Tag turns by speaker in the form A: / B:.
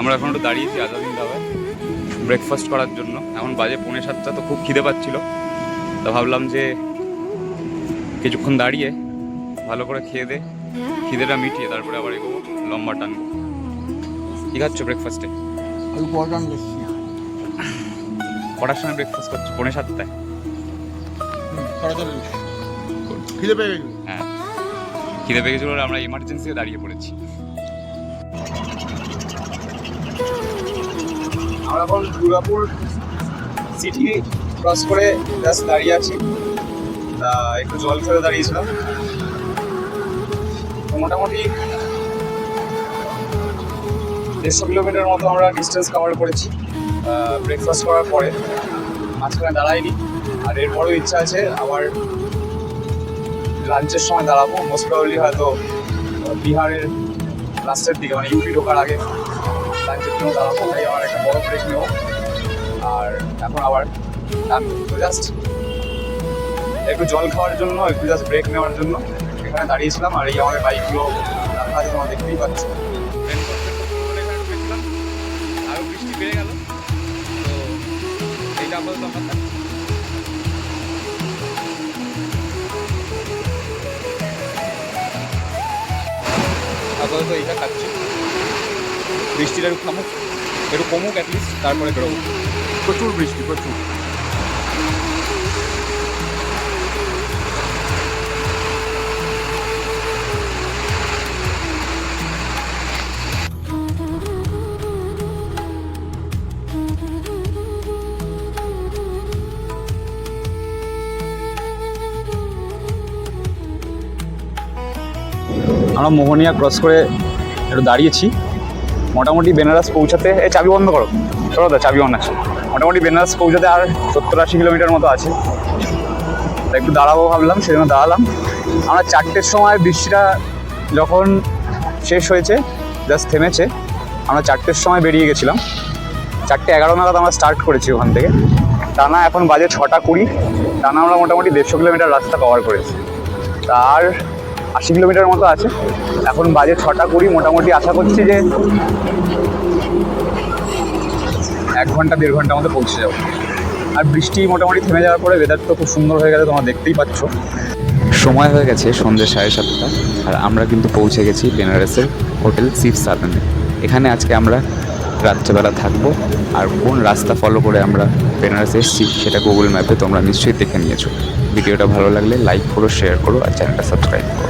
A: আমরা এখন একটু দাঁড়িয়েছি আজাদিন ধাবায় ব্রেকফাস্ট করার জন্য। এখন বাজে 6:45, তো খুব খিদে পাচ্ছিল। তা ভাবলাম যে কিছুক্ষণ দাঁড়িয়ে ভালো করে খেয়ে দে, খিদেটা মিটিয়ে তারপরে আবার এগোবো, লম্বা টানবো। কী খাচ্ছ ব্রেকফাস্টে?
B: আলু পরোটা নিচ্ছি।
A: কটার সময় ব্রেকফাস্ট করছো? 6:45।
B: খিদে পেয়ে গেছি।
A: হ্যাঁ, খিদে পেয়ে গেছিলো বলে আমরা ইমার্জেন্সিতে দাঁড়িয়ে পড়েছি। আমরা এখন দুর্গাপুর সিটি ক্রস করে জাস্ট দাঁড়িয়ে আছি। তা একটু জল খেতে দাঁড়িয়েছিলাম। তো মোটামুটি 150 কিলোমিটার মতো আমরা ডিস্টেন্স কভার করেছি ব্রেকফাস্ট করার পরে। মাঝখানে দাঁড়াইনি, আর এরপরেও ইচ্ছা আছে আবার লাঞ্চের সময় দাঁড়াবো। মোস্ট প্রবাবলি হয়তো বিহারের লাস্টের দিকে, মানে ইউপি ঢোকার আগে লাঞ্চের জন্য দাঁড়াবো। তাই আমার একটা বড় ব্রেক নেবো, আর এখন আবার জাস্ট একটু জল খাওয়ার জন্য, একটু জাস্ট ব্রেক নেওয়ার জন্য এখানে দাঁড়িয়েছিলাম। আর এই আমাদের বাইকগুলো রাখা আছে, তোমরা দেখতেই পাচ্ছ। আরও বৃষ্টি বেড়ে গেল, তো এইটা আপাতত আমরা আপাতত এইটা খাচ্ছি। বৃষ্টিটা একটু থামুক, একটু কমুক অ্যাটলিস্ট, তারপরে বেরোবো।
B: প্রচুর বৃষ্টি, প্রচুর।
A: আমরা মোহনিয়া ক্রস করে একটু দাঁড়িয়েছি। মোটামুটি বেনারস পৌঁছাতে, এই চাবি বন্ধ করো, চলো দা, চাবি অন আছে। মোটামুটি বেনারস পৌঁছাতে আর 70-80 কিলোমিটার মতো আছে। একটু দাঁড়াবো ভাবলাম, সেজন্য দাঁড়ালাম। আমরা 4টের সময়, বৃষ্টিটা যখন শেষ হয়েছে, জাস্ট থেমেছে, আমরা 4টের সময় বেরিয়ে গেছিলাম। 4:11 নাগাদ আমরা স্টার্ট করেছি ওখান থেকে। টানা এখন বাজে 6:20। টানা আমরা মোটামুটি 150 কিলোমিটার রাস্তা কভার করেছি। আর 80 কিলোমিটার মতো আছে। এখন বাজে 6:20। মোটামুটি আশা করছি যে 1 ঘন্টা 1.5 ঘন্টার মধ্যে পৌঁছে যাবো। আর বৃষ্টি মোটামুটি থেমে যাওয়ার পরে ওয়েদার তো খুব সুন্দর হয়ে গেছে, তোমরা দেখতেই পাচ্ছ। সময় হয়ে গেছে সন্ধ্যে 7:30, আর আমরা কিন্তু পৌঁছে গেছি বেনারসের হোটেল শিব সাধনে। এখানে আজকে আমরা রাত্রেবেলা থাকবো। আর কোন রাস্তা ফলো করে আমরা বেনারস এসেছি সেটা গুগল ম্যাপে তোমরা নিশ্চয়ই দেখে নিয়েছো। ভিডিওটা ভালো লাগলে লাইক করো, শেয়ার করো, আর চ্যানেলটা সাবস্ক্রাইব করো।